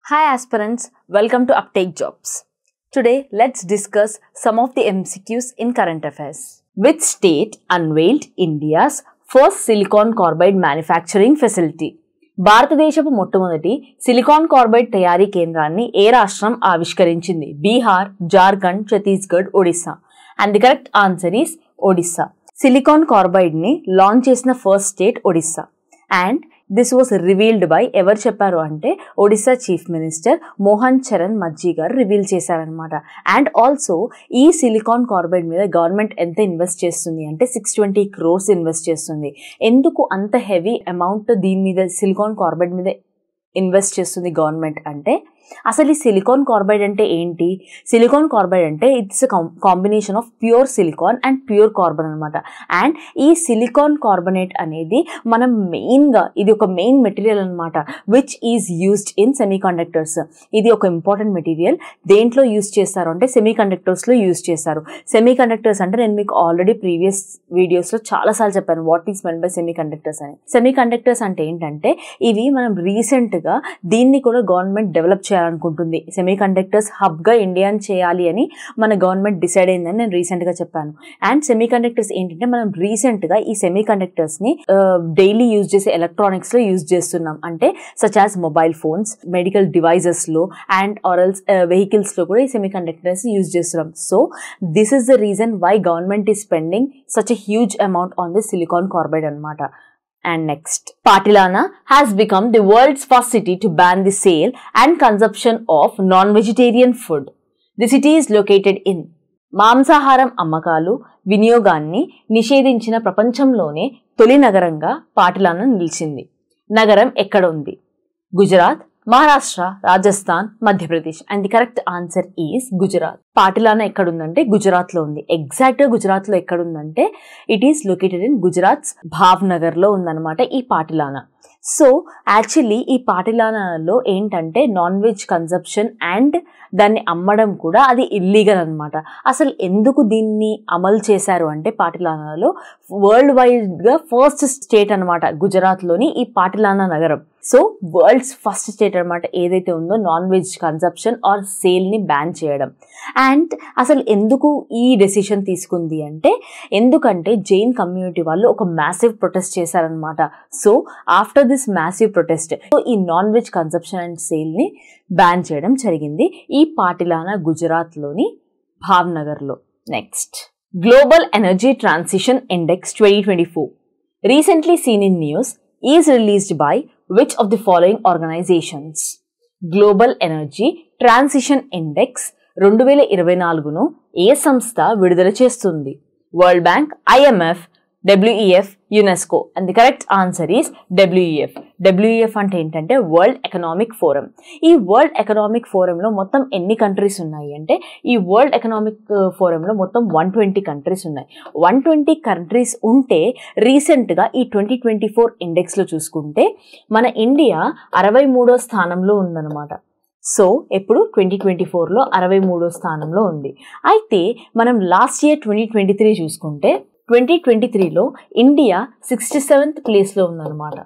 Hi aspirants, welcome to Uptake Jobs. Today, let's discuss some of the MCQs in current affairs. Which state unveiled India's first silicon carbide manufacturing facility? భారతదేశపు మొట్టమొదటి silicon carbide తయారీ కేంద్రాన్ని ఏ రాష్ట్రం ఆవిష్కరించింది? Bihar, Jharkhand, Chhattisgarh, Odisha. And the correct answer is Odisha. Silicon carbide ని launch చేసిన first state Odisha. And this was revealed by ఎవరు చెప్పారు అంటే ఒడిస్సా చీఫ్ మినిస్టర్ మోహన్ చరణ్ మజ్జీ గారు రివీల్ చేశారనమాట. అండ్ ఆల్సో ఈ సిలికాన్ కార్బైడ్ మీద గవర్నమెంట్ ఎంత ఇన్వెస్ట్ చేస్తుంది అంటే 620 crores ఇన్వెస్ట్ చేస్తుంది. ఎందుకు అంత హెవీ అమౌంట్ దీని మీద సిలికాన్ కార్బైడ్ మీద ఇన్వెస్ట్ చేస్తుంది గవర్నమెంట్ అంటే అసలు ఈ సిలికాన్ కార్బైడ్ అంటే ఏంటి? సిలికాన్ కార్బైడ్ అంటే it's combination of pure silicon and pure carbon అనమాట. అండ్ ఈ సిలికాన్ కార్బనేట్ అనేది మనం మెయిన్గా ఇది ఒక మెయిన్ మెటీరియల్ అనమాట which is used in semi conductors. ఇది ఒక ఇంపార్టెంట్ మెటీరియల్. దేంట్లో యూజ్ చేస్తారు అంటే సెమీ కండక్టర్స్లో యూజ్ చేస్తారు. సెమీ కండక్టర్స్ అంటే నేను మీకు ఆల్రెడీ ప్రీవియస్ వీడియోస్లో చాలాసార్లు చెప్పాను what is men by semi conductors అని. సెమీ కండక్టర్స్ అంటే ఏంటంటే ఇవి మనం రీసెంట్గా దీన్ని కూడా గవర్నమెంట్ డెవలప్ చేయాలనుకుంటుంది. సెమీ కండక్టర్స్ హబ్గా ఇండియాని చేయాలి అని మన గవర్నమెంట్ డిసైడ్ అయిందని నేను రీసెంట్గా చెప్పాను. అండ్ సెమీ కండక్టర్స్ ఏంటంటే మనం రీసెంట్గా ఈ సెమీ కండక్టర్స్ని డైలీ యూజ్ చేసే ఎలక్ట్రానిక్స్లో యూజ్ చేస్తున్నాం. అంటే such as mobile phones, medical డివైజెస్లో అండ్ ఆర్ఎల్స్ వెహికల్స్లో కూడా ఈ సెమీ కండక్టర్స్ యూజ్ చేస్తున్నాం. So this is the reason why government is spending such a huge amount on this silicon carbide అనమాట. And next, Patilana has become the world's first city to ban the sale and consumption of non-vegetarian food. The city is located in మాంసాహారం అమ్మకాలు వినియోగాన్ని నిషేధించిన ప్రపంచంలోనే తొలి నగరంగా పాటిలానా నిలిచింది. నగరం ఎక్కడ ఉంది? Gujarat, Maharashtra, Rajasthan, Madhya Pradesh. And the correct answer is Gujarat. Palitana ఎక్కడుందంటే గుజరాత్లో ఉంది. ఎగ్జాక్ట్గా గుజరాత్లో ఎక్కడుందంటే it is located in Gujarat's భావ్నగర్లో ఉందన్నమాట ఈ పాటిలానా. సో యాక్చువల్లీ ఈ పాటిలానాలో ఏంటంటే నాన్ వెజ్ కన్సంప్షన్ అండ్ దాన్ని అమ్మడం కూడా అది ఇల్లీగల్ అనమాట. అసలు ఎందుకు దీన్ని అమలు చేశారు అంటే పాటిలానాలో వరల్డ్ వైడ్గా ఫస్ట్ స్టేట్ అనమాట గుజరాత్లోని ఈ పాటిలానా నగరం. సో వరల్డ్స్ ఫస్ట్ స్టేట్ అనమాట ఏదైతే ఉందో నాన్ వెజ్ కన్సంప్షన్ ఆర్ సేల్ని బ్యాన్ చేయడం. అండ్ అసలు ఎందుకు ఈ డెసిషన్ తీసుకుంది అంటే ఎందుకంటే జైన్ కమ్యూనిటీ వాళ్ళు ఒక మ్యాసివ్ ప్రొటెస్ట్ చేశారనమాట. So after this massive protest ఈ నాన్ వెజ్ కన్సంప్షన్ అండ్ సేల్ని బ్యాన్ చేయడం జరిగింది ఈ పాటిలానా గుజరాత్లోని భావ్నగర్లో. Next, global energy transition index 2024 recently seen in news is released by which of the following organizations? Global energy transition index 2024ను ఏ సంస్థ విడుదల చేస్తుంది? World bank, IMF, WEF, UNESCO. And the correct answer is WEF. WEF అంటే ఏంటంటే world economic forum. ఈ world economic ఫోరంలో మొత్తం ఎన్ని కంట్రీస్ ఉన్నాయి అంటే ఈ వరల్డ్ ఎకనామిక్ ఫోరంలో మొత్తం 120 కంట్రీస్ ఉన్నాయి. 120 కంట్రీస్ ఉంటే రీసెంట్గా ఈ 2024 ఇండెక్స్లో చూసుకుంటే మన ఇండియా 63వ స్థానంలో ఉందన్నమాట. సో ఎప్పుడు 2024లో 63వ స్థానంలో ఉంది. అయితే మనం లాస్ట్ ఇయర్ 2023 చూసుకుంటే 2023లో ఇండియా 67th ప్లేస్లో ఉందన్నమాట.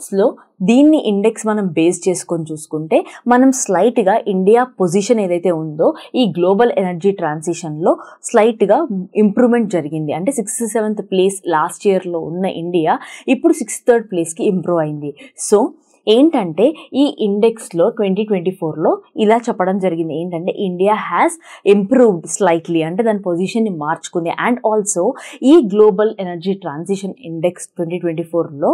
సో దీన్ని ఇండెక్స్ మనం బేస్ చేసుకొని చూసుకుంటే మనం స్లైట్గా ఇండియా పొజిషన్ ఏదైతే ఉందో ఈ గ్లోబల్ ఎనర్జీ ట్రాన్సిషన్లో స్లైట్గా ఇంప్రూవ్మెంట్ జరిగింది. అంటే 67th ప్లేస్ లాస్ట్ ఇయర్లో ఉన్న ఇండియా ఇప్పుడు 63rd ప్లేస్కి ఇంప్రూవ్ అయింది. సో ఏంటంటే ఈ ఇండెక్స్లో 2024లో ఇలా చెప్పడం జరిగింది ఏంటంటే ఇండియా హ్యాస్ ఇంప్రూవ్డ్ స్లైట్లీ అంటే దాని పొజిషన్ని మార్చుకుంది. అండ్ ఆల్సో ఈ గ్లోబల్ ఎనర్జీ ట్రాన్సిషన్ ఇండెక్స్ 2024లో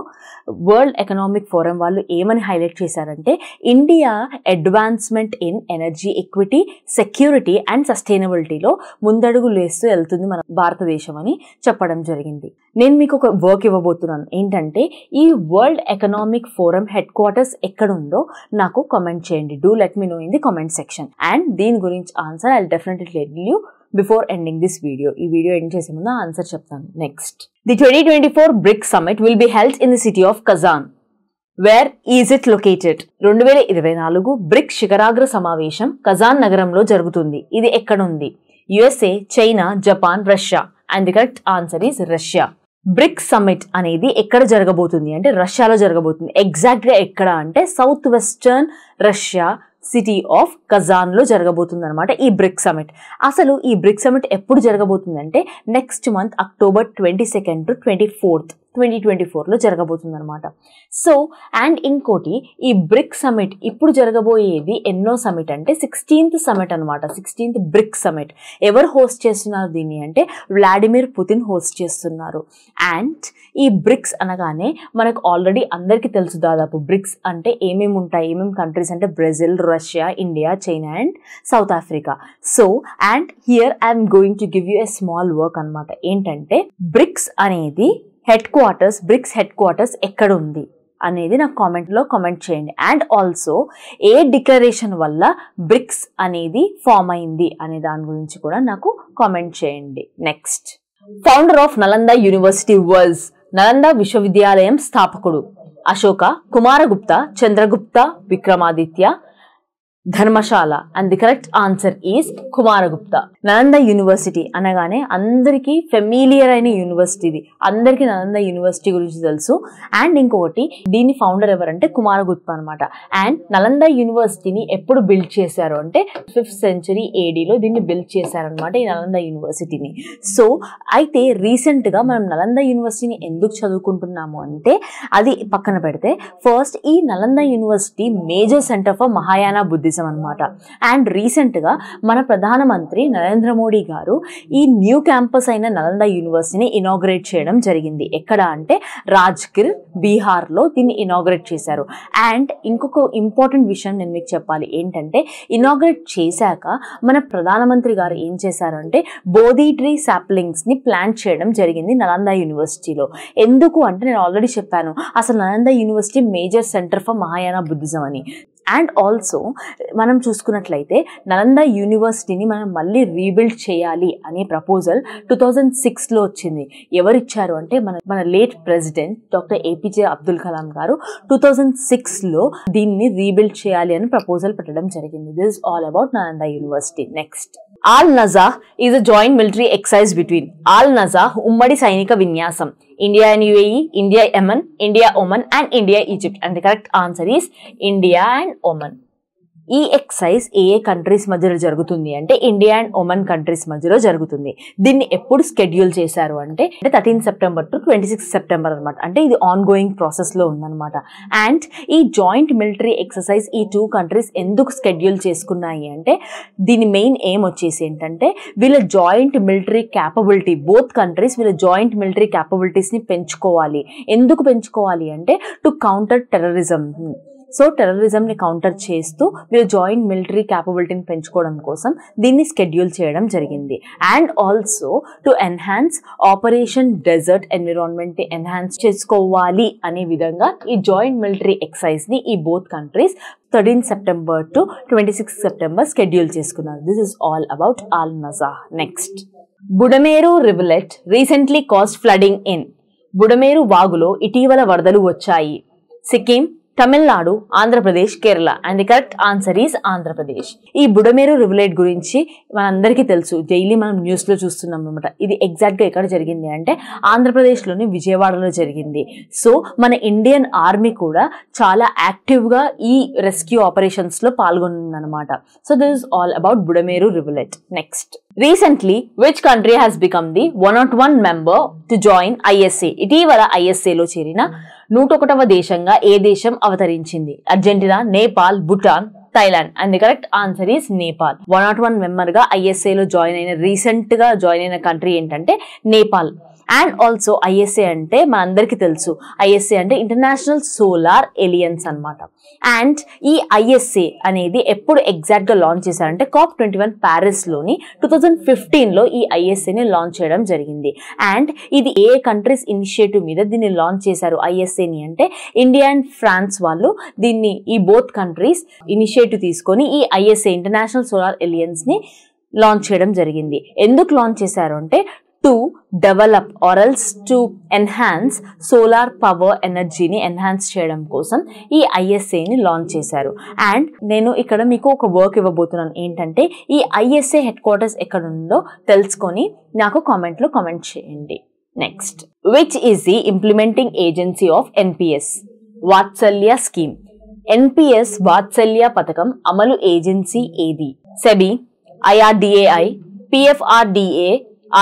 వరల్డ్ ఎకనామిక్ ఫోరం వాళ్ళు ఏమని హైలైట్ చేశారంటే India advancement in energy equity, security and సస్టైనబిలిటీలో ముందడుగులు వేస్తూ వెళ్తుంది మన భారతదేశం అని చెప్పడం జరిగింది. నేను మీకు ఒక వర్క్ ఇవ్వబోతున్నాను ఏంటంటే ఈ world economic forum headquarters ఎక్కడుందో నాకు కామెంట్ చేయండి. Do let me know in the comment section. And దీని గురించి answer I will definitely tell you before ending this video. ఈ వీడియో ఎండ్ చేసే ముందు ఆన్సర్ చెప్తాను. Next, the 2024 BRICS summit will be held in the city of Kazan. Where is it located? 2024 BRICS శిఖరాగ్ర సమావేశం Kazan నగరంలో జరుగుతుంది. ఇది ఎక్కడుంది? USA, China, Japan, Russia. And the correct answer is Russia. Bricks summit అనేది ఎక్కడ జరగబోతుంది అంటే రష్యాలో జరగబోతుంది. ఎగ్జాక్ట్గా ఎక్కడ అంటే south western Russia city of Kazan లో జరగబోతుంది అనమాట ఈ బ్రిక్స్ సమిట్. అసలు ఈ బ్రిక్స్ సమిట్ ఎప్పుడు జరగబోతుందంటే next month October 22nd to 24th 2024లో జరగబోతుంది అనమాట. సో అండ్ ఇంకోటి ఈ బ్రిక్ సమిట్ ఇప్పుడు జరగబోయేది ఎన్నో సమిట్ అంటే 16th సమిట్ అనమాట. 16th brick summit. ఎవరు హోస్ట్ చేస్తున్నారు దీన్ని అంటే వ్లాడిమిర్ పుతిన్ హోస్ట్ చేస్తున్నారు. అండ్ ఈ బ్రిక్స్ అనగానే మనకు ఆల్రెడీ అందరికీ తెలుసు దాదాపు బ్రిక్స్ అంటే ఏమేమి ఉంటాయి, ఏమేమి కంట్రీస్ అంటే Brazil, Russia, India, China and south Africa. So and here I'm going to give you a small work అనమాట. ఏంటంటే బ్రిక్స్ అనేది బ్రిక్స్ హెడ్ క్వార్టర్స్ ఎక్కడ ఉంది అనేది నాకు కామెంట్లో కామెంట్ చేయండి. అండ్ ఆల్సో ఏ డిక్లరేషన్ వల్ల బ్రిక్స్ అనేది ఫామ్ అయింది అనే దాని గురించి కూడా నాకు కామెంట్ చేయండి. Next, founder of Nalanda university was Nalanda విశ్వవిద్యాలయం స్థాపకుడు Ashoka, Kumaragupta, Chandragupta, Vikramaditya, Dharamshala. And the correct answer is Kumaragupta. Nalanda university అనగానే అందరికీ ఫెమిలియర్ అయిన యూనివర్సిటీ ఇది. అందరికీ నలంద యూనివర్సిటీ గురించి తెలుసు. అండ్ ఇంకొకటి దీని ఫౌండర్ ఎవరంటే కుమారగుప్త అనమాట. అండ్ నలంద యూనివర్సిటీని ఎప్పుడు బిల్డ్ చేశారు అంటే 5th century ADలో దీన్ని బిల్డ్ చేశారనమాట ఈ నలంద యూనివర్సిటీని. సో అయితే రీసెంట్గా మనం నలంద యూనివర్సిటీని ఎందుకు చదువుకుంటున్నాము అంటే అది పక్కన పెడితే ఫస్ట్ ఈ Nalanda university major centre for Mahayana Buddhism అనమాట. అండ్ రీసెంట్గా మన ప్రధానమంత్రి నరేంద్ర మోడీ గారు ఈ న్యూ క్యాంపస్ అయిన నలంద యూనివర్సిటీని ఇనాగ్రేట్ చేయడం జరిగింది. ఎక్కడ అంటే రాజ్గిర్, బీహార్లో దీన్ని ఇనాగ్రేట్ చేశారు. అండ్ ఇంకొక ఇంపార్టెంట్ విషయం నేను మీకు చెప్పాలి. ఏంటంటే ఇనాగ్రేట్ చేశాక మన ప్రధానమంత్రి గారు ఏం చేశారు అంటే బోధి ట్రీ సాప్లింగ్స్ని ప్లాంట్ చేయడం జరిగింది నలంద యూనివర్సిటీలో. ఎందుకు అంటే నేను ఆల్రెడీ చెప్పాను అసలు Nalanda university major centre for Mahayana Buddhism అని. అండ్ ఆల్సో మనం చూసుకున్నట్లయితే నలంద యూనివర్సిటీని మనం మళ్ళీ రీబిల్డ్ చేయాలి అనే ప్రపోజల్ 2006లో వచ్చింది. ఎవరిచ్చారు అంటే మన late president doctor APJ Abdul Kalam గారు 2006లో దీన్ని రీబిల్డ్ చేయాలి అని ప్రపోజల్ పెట్టడం జరిగింది. This is all about Nalanda university. Next, Al-Nazah is a joint military exercise between Al-Nazah ఉమ్మడి సైనిక విన్యాసం India and UAE, India Yemen, India Oman and India Egypt. And the correct answer is India and Oman. ఈ excise ఏ countries మధ్యలో జరుగుతుంది అంటే India and Oman countries మధ్యలో జరుగుతుంది. దీన్ని ఎప్పుడు షెడ్యూల్ చేశారు అంటే 13 September to 26 September అనమాట. అంటే ఇది ఆన్ గోయింగ్ ప్రాసెస్లో ఉందన్నమాట. అండ్ ఈ జాయింట్ మిలిటరీ ఎక్సర్సైజ్ ఈ 2 కంట్రీస్ ఎందుకు షెడ్యూల్ చేసుకున్నాయి అంటే దీని మెయిన్ ఎయిమ్ వచ్చేసి ఏంటంటే వీళ్ళ joint military capability, both countries వీళ్ళ జాయింట్ మిలిటరీ క్యాపబిలిటీస్ని పెంచుకోవాలి. ఎందుకు పెంచుకోవాలి అంటే టు కౌంటర్ టెర్రరిజం. సో టెర్రరిజంని కౌంటర్ చేస్తూ వీళ్ళ జాయింట్ మిలిటరీ క్యాపబిలిటీని పెంచుకోవడం కోసం దీన్ని షెడ్యూల్ చేయడం జరిగింది. And also to enhance operation desert ఎన్విరాన్మెంట్ని ఎన్హాన్స్ చేసుకోవాలి అనే విధంగా ఈ జాయింట్ మిలిటరీ ఎక్సైజ్ని ఈ both countries 13 September to 26 September schedule చేసుకున్నారు. This is all about Al-Nazah. Next, Budameru rivulet recently caused flooding in. Budameru వాగులో ఇటీవల వరదలు వచ్చాయి. Sikkim, Tamil Nadu, Andhra Pradesh, Kerala. And the correct answer is Andhra Pradesh. ఈ బుడమేరు రివలేట్ గురించి మనందరికీ తెలుసు, డైలీ మనం న్యూస్లో చూస్తున్నాం అనమాట. ఇది ఎగ్జాక్ట్గా ఎక్కడ జరిగింది అంటే ఆంధ్రప్రదేశ్లోని విజయవాడలో జరిగింది. సో మన ఇండియన్ ఆర్మీ కూడా చాలా యాక్టివ్గా ఈ రెస్క్యూ ఆపరేషన్స్లో పాల్గొందనమాట. So this is all about Budameru rivulet. Next, recently which country has become the 101 member to join ISA? ఇటీవల ISAలో చేరిన 101వ దేశంగా ఏ దేశం అవతరించింది? Argentina, Nepal, Bhutan, Thailand. And the correct answer is Nepal. 101 మెంబర్గా ISAలో రీసెంట్గా జాయిన్ అయిన కంట్రీ ఏంటంటే నేపాల్. అండ్ ఆల్సో ISA అంటే మనందరికీ తెలుసు, ISA అంటే ఇంటర్నేషనల్ సోలార్ ఎలియన్స్ అనమాట. అండ్ ఈ ISA అనేది ఎప్పుడు ఎగ్జాక్ట్గా లాంచ్ చేశారంటే COP21 ప్యారిస్లోని 2015లో ఈ ISAని లాంచ్ చేయడం జరిగింది. అండ్ ఇది ఏ కంట్రీస్ ఇనిషియేటివ్ మీద దీన్ని లాంచ్ చేశారు ISAని అంటే ఇండియా అండ్ ఫ్రాన్స్ వాళ్ళు దీన్ని ఈ బోత్ కంట్రీస్ ఇనిషియేటివ్ తీసుకొని ఈ ISA ఇంటర్నేషనల్ సోలార్ ఎలియన్స్ని లాంచ్ చేయడం జరిగింది. ఎందుకు లాంచ్ చేశారు అంటే to develop or else to enhance solar power ఎనర్జీని ఎన్హాన్స్ చేయడం కోసం ఈ ISAని లాంచ్ చేశారు. అండ్ నేను ఇక్కడ మీకు ఒక వర్క్ ఇవ్వబోతున్నాను. ఏంటంటే ఈ ISA హెడ్ క్వార్టర్స్ ఎక్కడ ఉందో తెలుసుకొని నాకు కామెంట్లో కామెంట్ చేయండి. Next, which is the implementing agency of NPS? Vatsalya scheme. NPS Vatsalya పథకం అమలు ఏజెన్సీ ఏది? SEBI, IRDAI, PFRDA,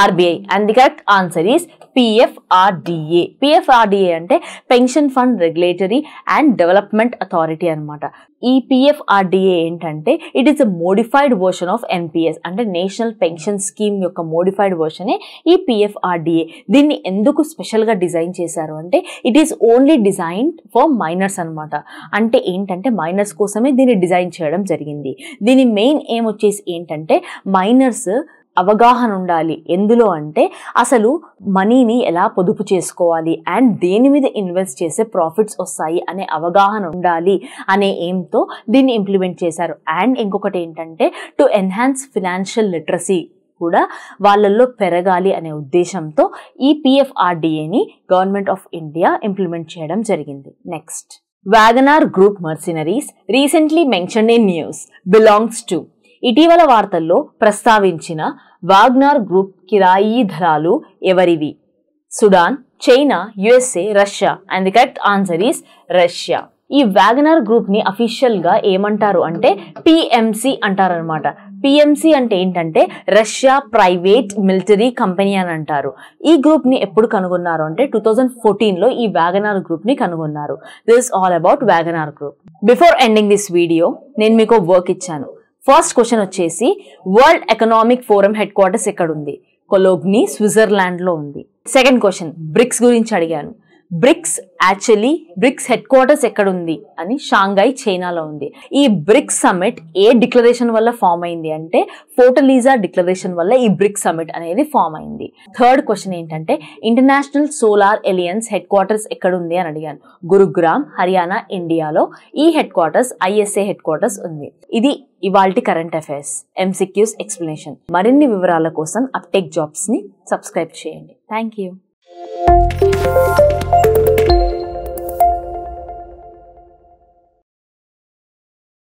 RBI. And the correct answer is PFRDA. PFRDA అంటే pension fund regulatory and development authority అనమాట. ఈ PFRDA ఏంటంటే it is a modified version of NPS అంటే national pension scheme యొక్క మోడిఫైడ్ వర్షనే ఈ PFRDA. దీన్ని ఎందుకు స్పెషల్గా డిజైన్ చేశారు అంటే it is only designed for minors అనమాట. అంటే ఏంటంటే మైనర్స్ కోసమే దీన్ని డిజైన్ చేయడం జరిగింది. దీని మెయిన్ ఎయిమ్ వచ్చేసి ఏంటంటే మైనర్స్ అవగాహన ఉండాలి. ఎందులో అంటే అసలు మనీని ఎలా పొదుపు చేసుకోవాలి అండ్ దేని మీద ఇన్వెస్ట్ చేస్తే ప్రాఫిట్స్ వస్తాయి అనే అవగాహన ఉండాలి అనే ఎయిమ్తో దీన్ని ఇంప్లిమెంట్ చేశారు. అండ్ ఇంకొకటి ఏంటంటే టు ఎన్హాన్స్ ఫినాన్షియల్ లిటరసీ కూడా వాళ్ళల్లో పెరగాలి అనే ఉద్దేశంతో ఈ PFRDAని గవర్నమెంట్ ఆఫ్ ఇండియా ఇంప్లిమెంట్ చేయడం జరిగింది. Next, Wagner group mercenaries recently mentioned in news belongs to. ఇటీవల వార్తల్లో ప్రస్తావించిన వాగ్నర్ గ్రూప్ కిరాయి దళాలు ఎవరివి? Sudan, China, USA, Russia. And the correct answer is Russia. ఈ వ్యాగనర్ గ్రూప్ ని అఫీషియల్ గా ఏమంటారు అంటే PMC అంటారనమాట. PMC అంటే ఏంటంటే రష్యా ప్రైవేట్ మిలిటరీ కంపెనీ అని అంటారు. ఈ గ్రూప్ ని ఎప్పుడు కనుగొన్నారు అంటే 2014లో ఈ వ్యాగనర్ గ్రూప్ ని కనుగొన్నారు. This all about Wagner group. Before ending this video నేను మీకు వర్క్ ఇచ్చాను. ఫస్ట్ క్వశ్చన్ వచ్చేసి world economic forum headquarters ఎక్కడుంది? కొలోగ్ని, స్విట్జర్లాండ్ లో ఉంది. సెకండ్ క్వశ్చన్ బ్రిక్స్ గురించి అడిగాను. బ్రిక్స్ హెడ్ క్వార్టర్స్ ఎక్కడుంది అని షాంఘై, చైనాలో ఉంది. ఈ బ్రిక్స్ సమిట్ ఏ డిక్లరేషన్ వల్ల ఫామ్ అయింది అంటే ఫోర్టలీజా డిక్లరేషన్ వల్ల ఈ బ్రిక్స్ సమిట్ అనేది ఫామ్ అయింది. థర్డ్ క్వశ్చన్ ఏంటంటే international solar alliance headquarters ఎక్కడుంది అని అడిగాను. గురుగ్రామ్, హర్యానా, ఇండియాలో ఈ headquarters ISA headquarters ఉంది. ఇది ఇవాల్టి కరెంట్ అఫైర్స్ MCQs ఎక్స్ప్లెనేషన్. మరిన్ని వివరాల కోసం అప్టేక్ జాబ్స్ ని సబ్స్క్రైబ్ చేయండి. Thank you.